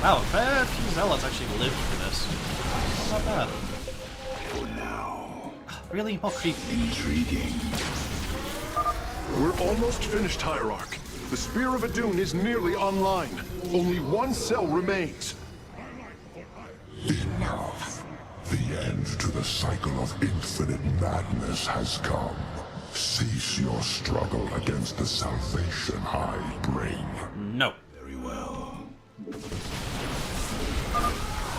Wow, a fair few zealots actually lived for this. Not bad. For now. Really? More creepy. Intriguing. We're almost finished, Hierarch. The Spear of Adun is nearly online. Only one cell remains. Enough. The end to the cycle of infinite madness has come. Cease your struggle against the salvation I bring. No. Very well.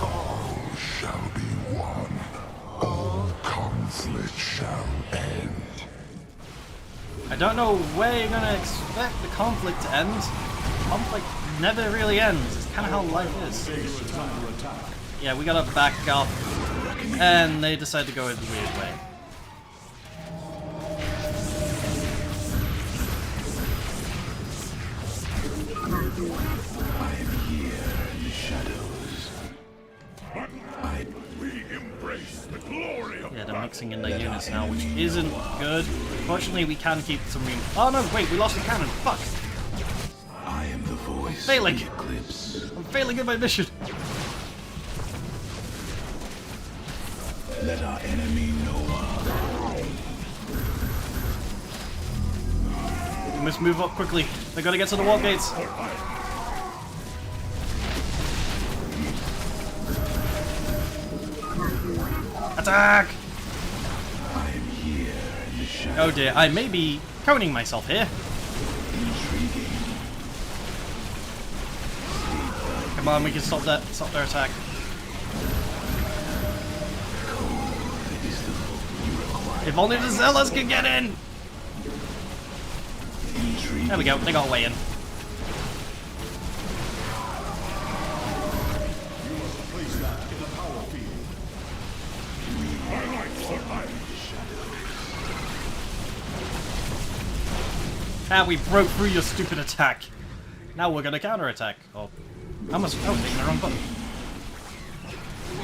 All shall be one. All conflict shall end. I don't know where you're gonna expect the conflict to end. Conflict never really ends. It's kind of how life is. Yeah, we gotta back off. And they decide to go in a weird way. I am here in the shadows. We embrace the glory of Yeah, they're mixing in their units now, which isn't good. Fortunately, we can keep some room. Oh no, wait, we lost the cannon. Fuck! I am the voice Failing. of the eclipse. I'm failing in my mission. Let our enemy know our. We must move up quickly. They gotta get to the wall gates. Attack! I am here in the shadows. Oh dear, I may be coning myself here. Intriguing. Come on, we can stop that. Stop their attack. Is the hope you require. If only the zealots can get in. Intriguing. There we go. They got a way in. Ah, we broke through your stupid attack. Now we're gonna counterattack. Oh, I was taking the wrong button.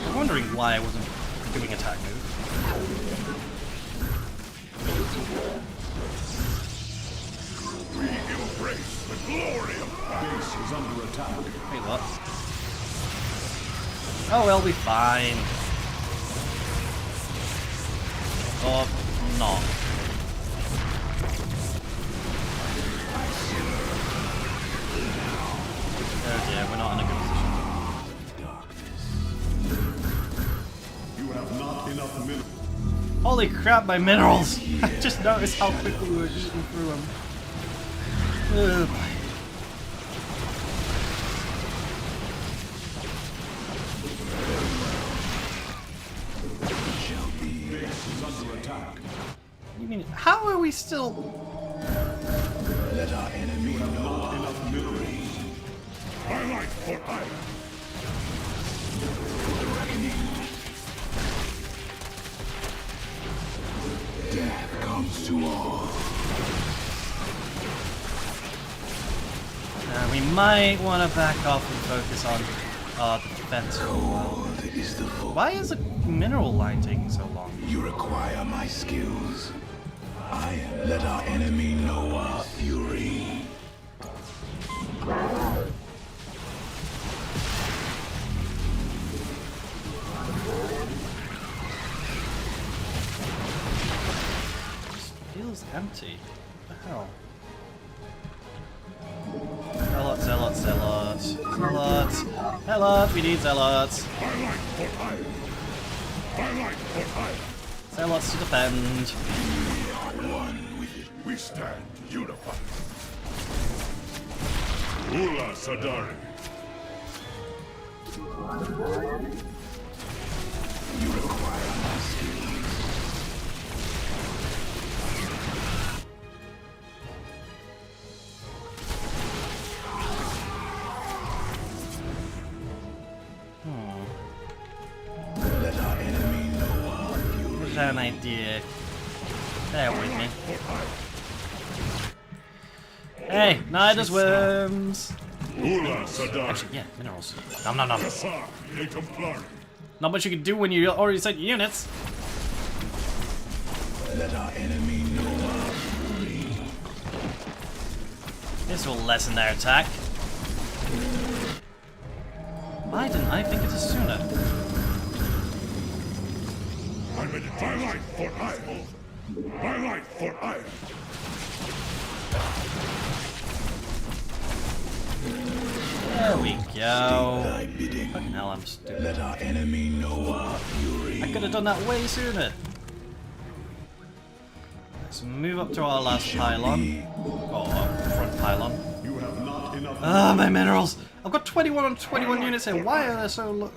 I'm wondering why I wasn't doing attack move. We embrace the glory of Base is under attack. Wait, what? Oh, we'll be fine. Or not. Oh dear, we're not in a good position. You have not enough minerals. Holy crap, my minerals! I just noticed how quickly we were eating through them. Ugh. Base is under attack. You mean, how are we still... Let our enemy know Not enough minerals. highlight for iron. death comes to all. We might want to back off and focus on the defense. Cold is the foe. Why is the mineral line taking so long? You require my skills. I am. Let our enemy know our fury. Feels empty. What the hell? Zealots, zealots, zealots. Zealots. Zealots, we need zealots. Highlight for iron. Highlight for iron. Zealots to defend. One with it. We stand unified. Ula Sadari. You require my skills. Let our enemy know our fury. I have an idea. Bear with me. Hey, Nida's worms. Ula Sadari. Actually, yeah, minerals. Nom nom nom. Kassar, a Templar. Not much you can do when you already sent your units. Let our enemy know our fury. This will lessen their attack. Why didn't I think it is sooner? I'm in my life for ire. My life for ire. There we go. Thy bidding. Fucking hell, I'm stupid. Let our enemy know our fury. I could have done that way sooner. Let's move up to our last pylon. Or front pylon. You have not enough. Ah, my minerals! I've got 21 on 21 units here. Why are they so low?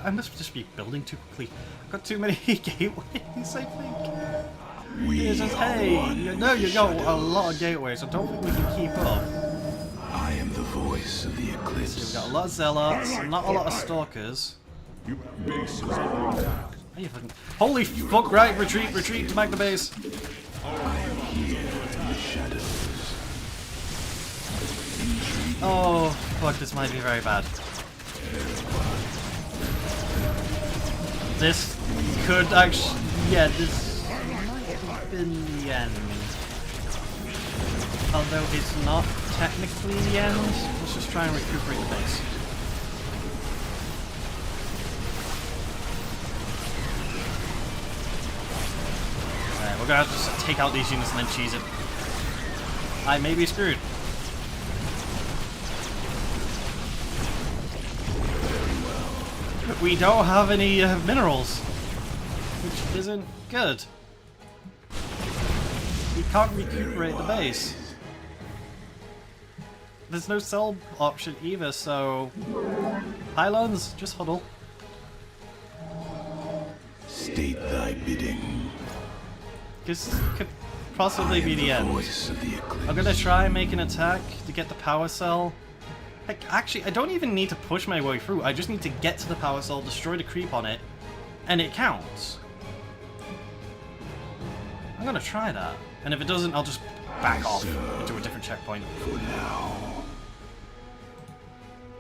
I must just be building too quickly. I've got too many gateways, I think. We It's just, are hey, one you know you got shadows. a lot of gateways. I don't think we can keep up. I am the voice of the We've eclipse. got a lot of zealots, not a lot of stalkers. Your base is under attack. Are you fucking... Holy fuck, right, retreat, retreat to back the base. Here in the shadows. Oh, fuck, this might be very bad. This could actually... Yeah, this might have been the end. Although it's not technically the end. Let's just try and recuperate the base. Alright, we're gonna have to just take out these units and then cheese it. I may be screwed. We don't have any minerals, which isn't good. We can't recuperate the base. There's no sell option either, so... Pylons, just huddle. State thy bidding. This could possibly be the end. Voice of the eclipse. I'm gonna try and make an attack to get the power cell. Like, actually, I don't even need to push my way through. I just need to get to the power cell, destroy the creep on it, and it counts. I'm gonna try that. And if it doesn't, I'll just back off into a different checkpoint. For now.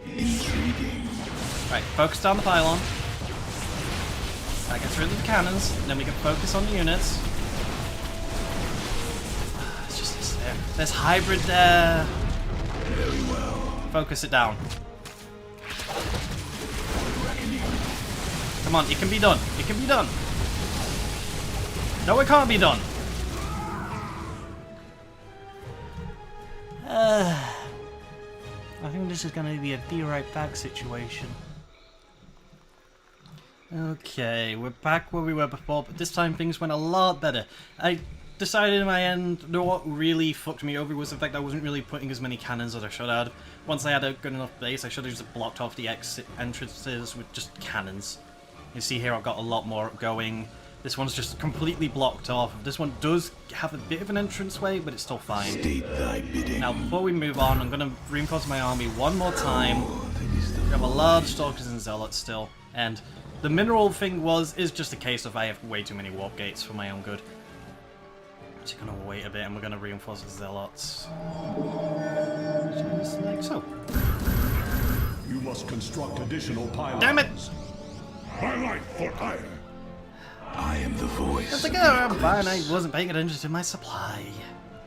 Intriguing. Right, focus down the pylon. That gets rid of the cannons, then we can focus on the units. It's just this there. There's hybrid there. Very well. Focus it down. Come on, it can be done. It can be done. No, it can't be done. I think this is going to be a be right back situation. Okay, we're back where we were before, but this time things went a lot better. I decided in my end, you know what really fucked me over was the fact I wasn't really putting as many cannons as I should have. Once I had a good enough base, I should have just blocked off the exit entrances with just cannons. You see here I've got a lot more going. This one's just completely blocked off. This one does have a bit of an entranceway, but it's still fine. State thy bidding. Now, before we move on, I'm going to reinforce my army one more time. We have a large stalkers and zealots still, and the mineral thing is just a case of I have way too many warp gates for my own good. Just going to wait a bit, and we're going to reinforce the zealots. Just like so. You must construct additional pylons. Damn it! My life for ire. I am the voice. It's like, oh, I'm fine, I wasn't paying attention to my supply.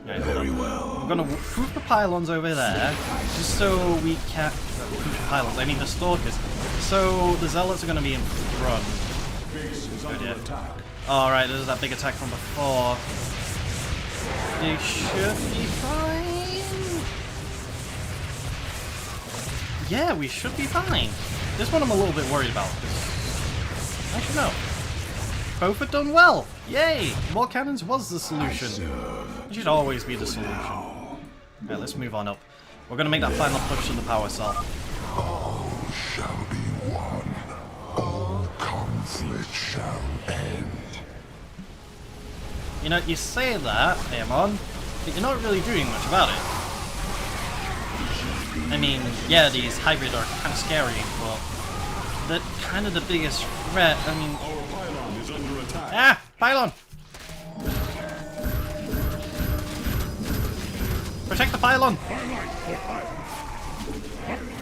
Right, hold on. Very well. I'm gonna move the pylons over there, just so we can... the pylons, I mean the stalkers. So the zealots are gonna be in front. Base is under idea. attack. Alright, there's that big attack from before. They should be fine. Yeah, we should be fine. This one I'm a little bit worried about. Actually, no. Both have done well! Yay! More cannons was the solution. It should always be the solution. Alright, let's move on up. We're gonna make that final push to the power cell. All shall be one. All conflict shall end. You know, you say that, Amon, but you're not really doing much about it. I mean, yeah, these hybrid are kind of scary, but they're kind of the biggest threat. I mean... Our pylon is under attack. Ah! Pylon! Protect the pylon!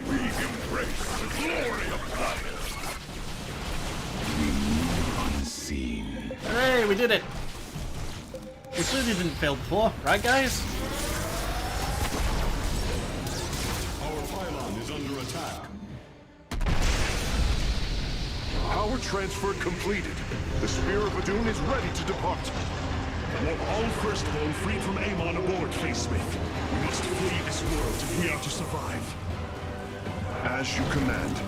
We embrace the glory of fire. Unseen. Hooray, we did it! We clearly didn't fail before, right guys? Our pylon is under attack. Power transfer completed. The Spear of Adun is ready to depart. I want all Firstborn freed from Amon aboard, Facesmith. We must flee this world if we are to survive. As you command.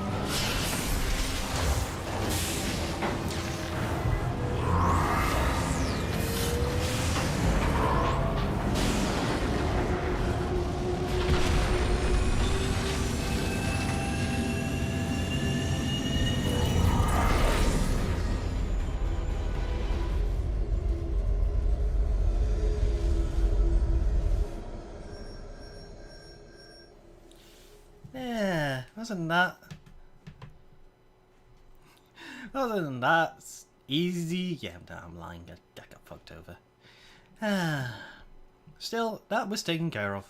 Yeah, wasn't that easy? Yeah, I'm lying. I got fucked over. Still, that was taken care of.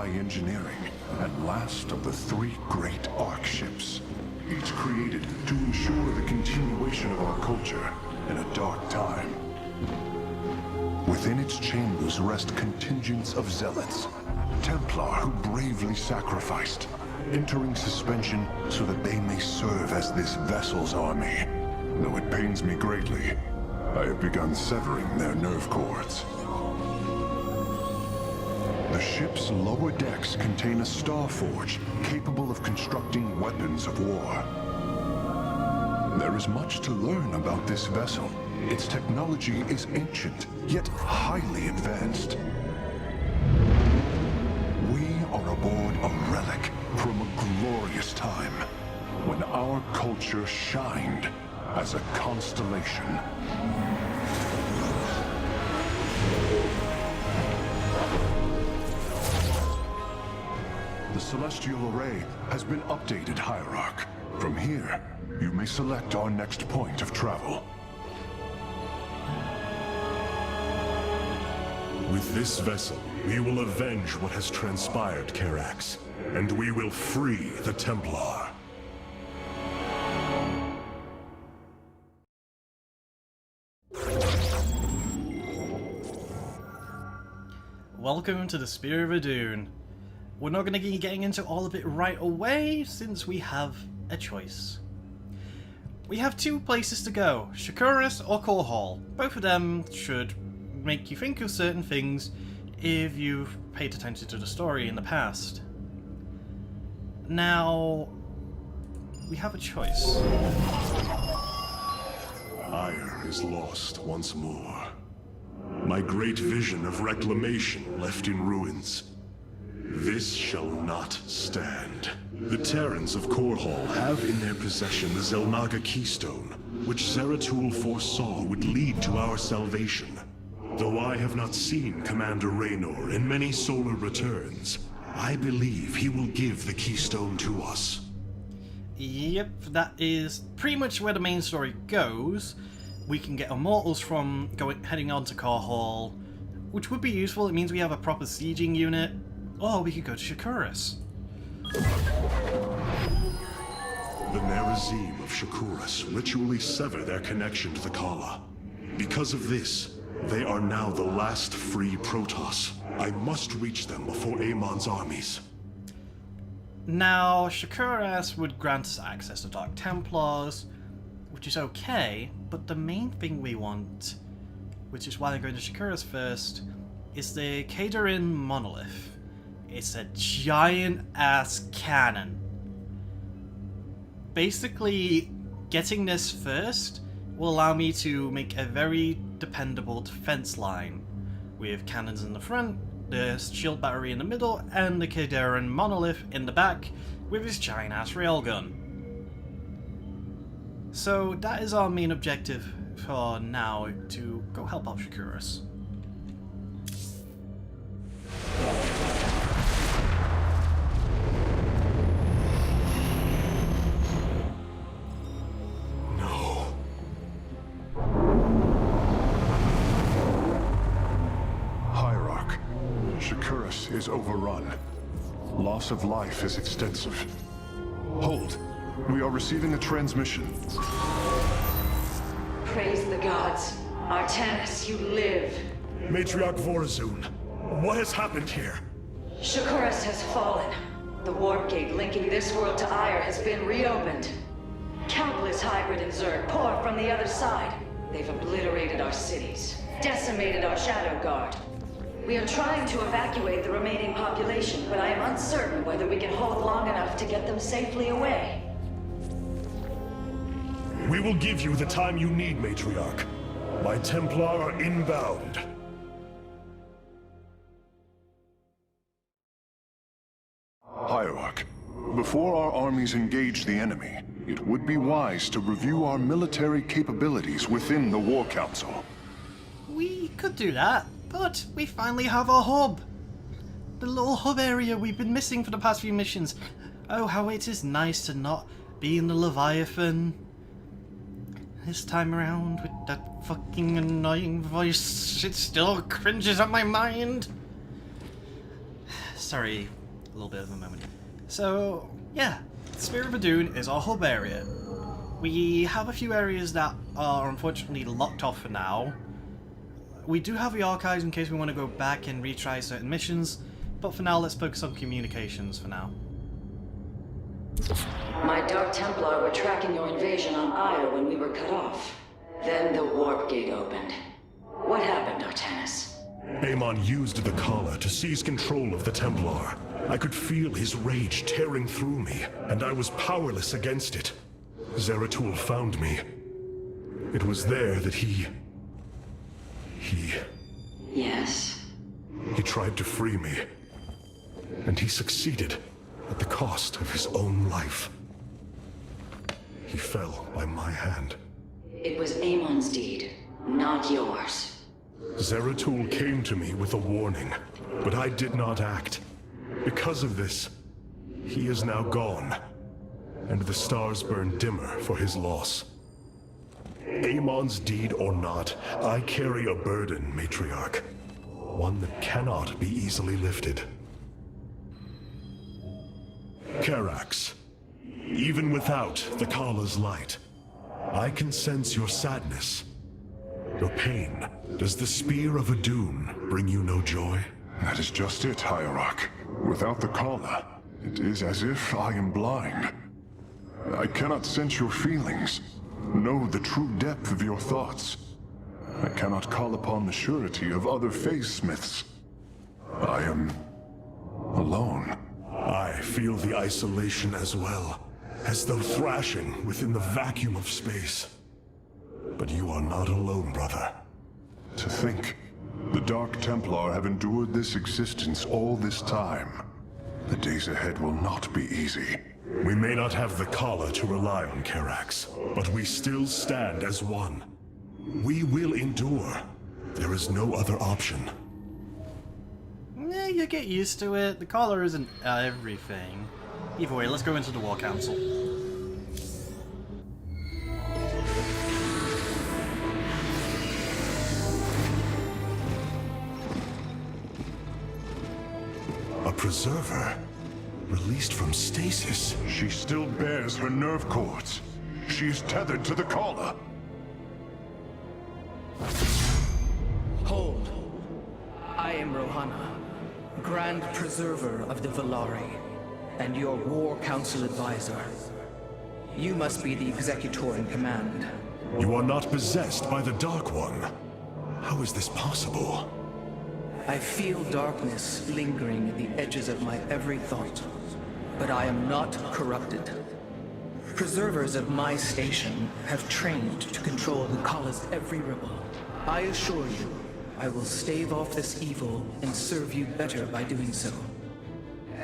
Engineering, and last of the 3 great Ark ships, each created to ensure the continuation of our culture in a dark time. Within its chambers rest contingents of zealots, Templar who bravely sacrificed, entering suspension so that they may serve as this vessel's army. Though it pains me greatly, I have begun severing their nerve cords. The ship's lower decks contain a star forge capable of constructing weapons of war. There is much to learn about this vessel. Its technology is ancient, yet highly advanced. We are aboard a relic from a glorious time, when our culture shined as a constellation. The Celestial Array has been updated, Hierarch. From here, you may select our next point of travel. With this vessel, we will avenge what has transpired, Karax, and we will free the Templar. Welcome to the Spear of Adun. We're not going to be getting into all of it right away, since we have a choice. We have 2 places to go, Shakuras or Core Hall. Both of them should make you think of certain things if you've paid attention to the story in the past. Now, we have a choice. Ire is lost once more. My great vision of reclamation left in ruins. This shall not stand. The Terrans of Core Hall have in their possession the Zelnaga Keystone, which Zeratul foresaw would lead to our salvation. Though I have not seen Commander Raynor in many solar returns, I believe he will give the Keystone to us. Yep, that is pretty much where the main story goes. We can get Immortals from heading on to Core Hall, which would be useful. It means we have a proper sieging unit. Or we could go to Shakuras. The Nerazim of Shakuras ritually sever their connection to the Kala. Because of this, they are now the last free Protoss. I must reach them before Amon's armies. Now, Shakuras would grant us access to Dark Templars, which is okay, but the main thing we want, which is why I'm going to Shakuras first, is the Kadarin Monolith. It's a giant-ass cannon. Basically, getting this first will allow me to make a very dependable defense line, with cannons in the front, the shield battery in the middle, and the Kadarin Monolith in the back, with his giant-ass railgun. So that is our main objective for now, to go help out Shakuras. Shakuras is overrun. Loss of life is extensive. Hold. We are receiving a transmission. Praise the gods. Artanis, you live. Matriarch Vorazun, what has happened here? Shakuras has fallen. The warp gate linking this world to Ire has been reopened. Countless hybrid and Zerg pour from the other side. They've obliterated our cities, decimated our Shadow Guard. We are trying to evacuate the remaining population, but I am uncertain whether we can hold long enough to get them safely away. We will give you the time you need, Matriarch. My Templar are inbound. Hierarch, before our armies engage the enemy, it would be wise to review our military capabilities within the War Council. We could do that, but we finally have a hub. The little hub area we've been missing for the past few missions. Oh, how it is nice to not be in the Leviathan. This time around, with that fucking annoying voice, it still cringes on my mind. Sorry, a little bit of a moment. So, yeah, Sphere of Adun is our hub area. We have a few areas that are unfortunately locked off for now. We do have the archives in case we want to go back and retry certain missions, but for now let's focus on communications for now. My Dark Templar were tracking your invasion on Ire when we were cut off. Then the warp gate opened. What happened, Artanis? Amon used the Khala to seize control of the Templar. I could feel his rage tearing through me, and I was powerless against it. Zeratul found me. It was there that he... Yes? He tried to free me. And he succeeded, at the cost of his own life. He fell by my hand. It was Amon's deed, not yours. Zeratul came to me with a warning, but I did not act. Because of this, he is now gone, and the stars burn dimmer for his loss. Amon's deed or not, I carry a burden, Matriarch. One that cannot be easily lifted. Karax, even without the Khala's light, I can sense your sadness, your pain. Does the Spear of Adun bring you no joy? That is just it, Hierarch. Without the Khala, it is as if I am blind. I cannot sense your feelings, know the true depth of your thoughts. I cannot call upon the surety of other phase-smiths. I am... alone. I feel the isolation as well, as though thrashing within the vacuum of space. But you are not alone, brother. To think, the Dark Templar have endured this existence all this time. The days ahead will not be easy. We may not have the Khala to rely on, Karax, but we still stand as one. We will endure. There is no other option. You get used to it. The collar isn't everything. Either way, let's go into the War Council. A preserver? Released from stasis? She still bears her nerve cords. She is tethered to the Khala. Hold. I am Rohana, Grand Preserver of the Valari, and your War Council advisor. You must be the Executor in command. You are not possessed by the Dark One. How is this possible? I feel darkness lingering at the edges of my every thought, but I am not corrupted. Preservers of my station have trained to control the Khala's every ripple. I assure you, I will stave off this evil and serve you better by doing so.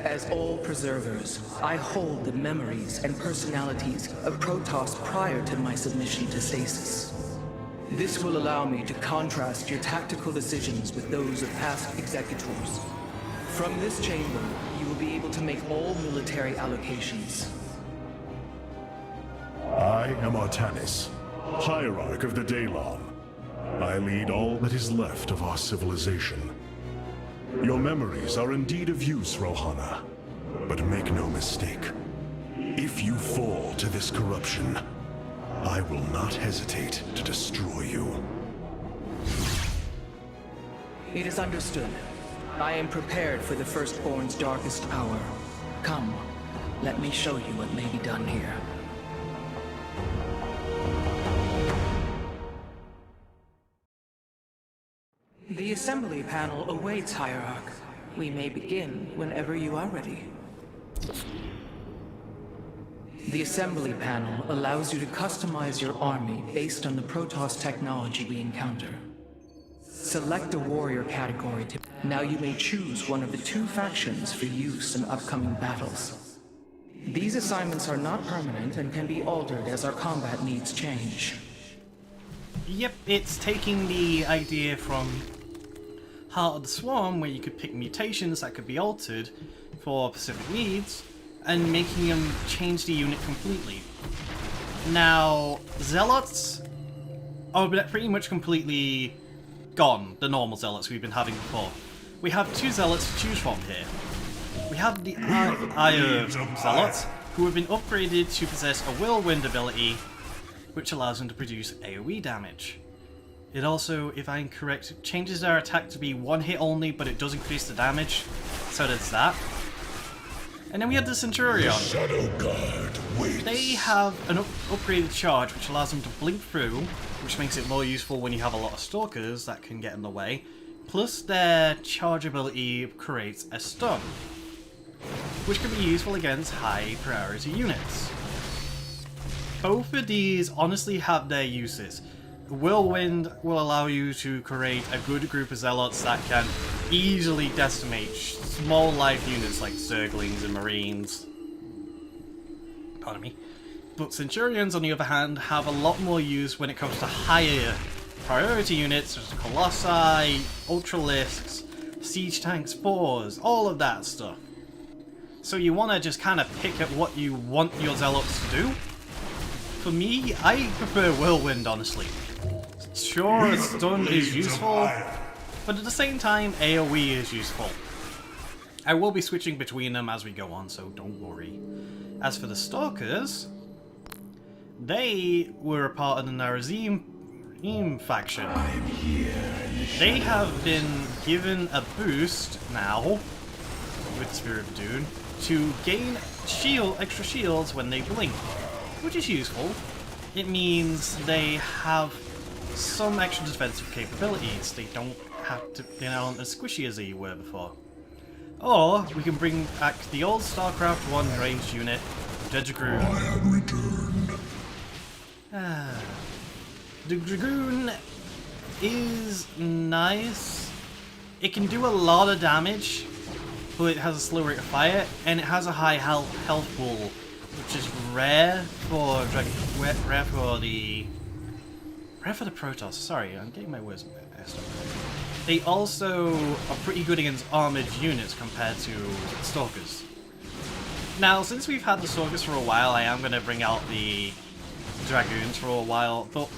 As all preservers, I hold the memories and personalities of Protoss prior to my submission to stasis. This will allow me to contrast your tactical decisions with those of past executors. From this chamber, you will be able to make all military allocations. I am Artanis, Hierarch of the Daylon. I lead all that is left of our civilization. Your memories are indeed of use, Rohana. But make no mistake. If you fall to this corruption, I will not hesitate to destroy you. It is understood. I am prepared for the Firstborn's darkest hour. Come, let me show you what may be done here. The assembly panel awaits, Hierarch. We may begin whenever you are ready. The assembly panel allows you to customize your army based on the Protoss technology we encounter. Select a warrior category to... Now you may choose one of the 2 factions for use in upcoming battles. These assignments are not permanent and can be altered as our combat needs change. Yep, it's taking the idea from Heart of the Swarm, where you could pick mutations that could be altered for specific needs, and making them change the unit completely. Now, Zealots are pretty much completely gone, the normal Zealots we've been having before. We have 2 Zealots to choose from here. We have the Ire Zealots, who have been upgraded to possess a Whirlwind ability, which allows them to produce AoE damage. It also, if I'm correct, changes their attack to be 1 hit only, but it does increase the damage, so there's that. And then we have the Centurion. Shadow Guard waits. They have an upgraded charge, which allows them to blink through, which makes it more useful when you have a lot of Stalkers that can get in the way. Plus, their charge ability creates a stun, which can be useful against high priority units. Both of these honestly have their uses. Whirlwind will allow you to create a good group of Zealots that can easily decimate small life units like Zerglings and Marines. Pardon me. But Centurions, on the other hand, have a lot more use when it comes to higher priority units such as Colossi, Ultralisks, Siege Tank Spores, all of that stuff. So you want to just kind of pick at what you want your Zealots to do. For me, I prefer Whirlwind, honestly. Sure, a stun is useful, but at the same time, AoE is useful. I will be switching between them as we go on, so don't worry. As for the Stalkers, they were a part of the Narazim faction. They have been given a boost now, with the Spirit of Adun, to gain extra shields when they blink, which is useful. It means they have some extra defensive capabilities. They don't have to, they're not as squishy as they were before. Or we can bring back the old Starcraft 1 ranged unit, the Dragoon. I have returned. The Dragoon is nice. It can do a lot of damage, but it has a slow rate of fire, and it has a high health pool, which is rare for the Protoss. Sorry, I'm getting my words messed up. They also are pretty good against armored units compared to Stalkers. Now, since we've had the Stalkers for a while, I am going to bring out the Dragoons for a while, but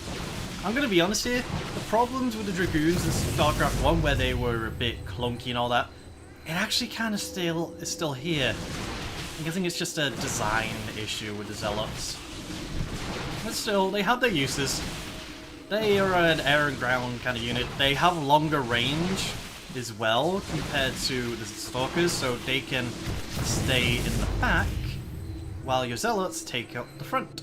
I'm going to be honest here, the problems with the Dragoons in StarCraft 1, where they were a bit clunky and all that, it actually kind of is still here. I'm guessing it's just a design issue with the Zealots. But still, they have their uses. They are an air and ground kind of unit. They have longer range as well compared to the Stalkers, so they can stay in the back while your Zealots take up the front.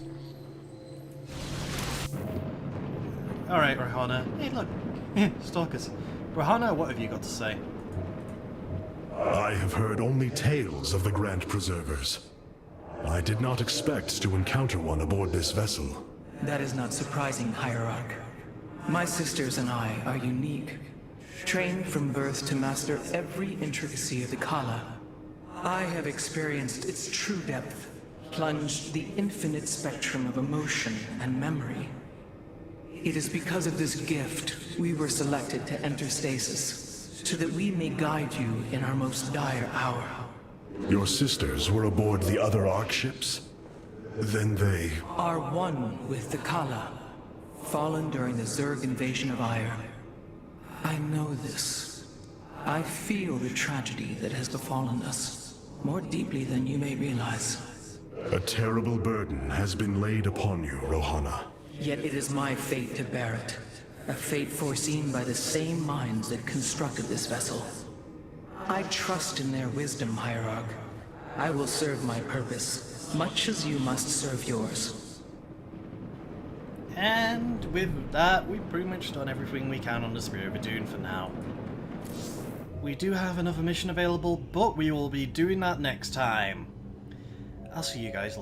Alright, Rohana. Hey, look. Stalkers. Rohana, what have you got to say? I have heard only tales of the Grand Preservers. I did not expect to encounter one aboard this vessel. That is not surprising, Hierarch. My sisters and I are unique, trained from birth to master every intricacy of the Kala. I have experienced its true depth, plunged the infinite spectrum of emotion and memory. It is because of this gift we were selected to enter stasis, so that we may guide you in our most dire hour. Your sisters were aboard the other Ark ships? Then they... are one with the Kala, fallen during the Zerg invasion of Ire. I know this. I feel the tragedy that has befallen us, more deeply than you may realize. A terrible burden has been laid upon you, Rohana. Yet it is my fate to bear it. A fate foreseen by the same minds that constructed this vessel. I trust in their wisdom, Hierarch. I will serve my purpose, much as you must serve yours. And with that, we've pretty much done everything we can on the Spear of Adun for now. We do have another mission available, but we will be doing that next time. I'll see you guys later.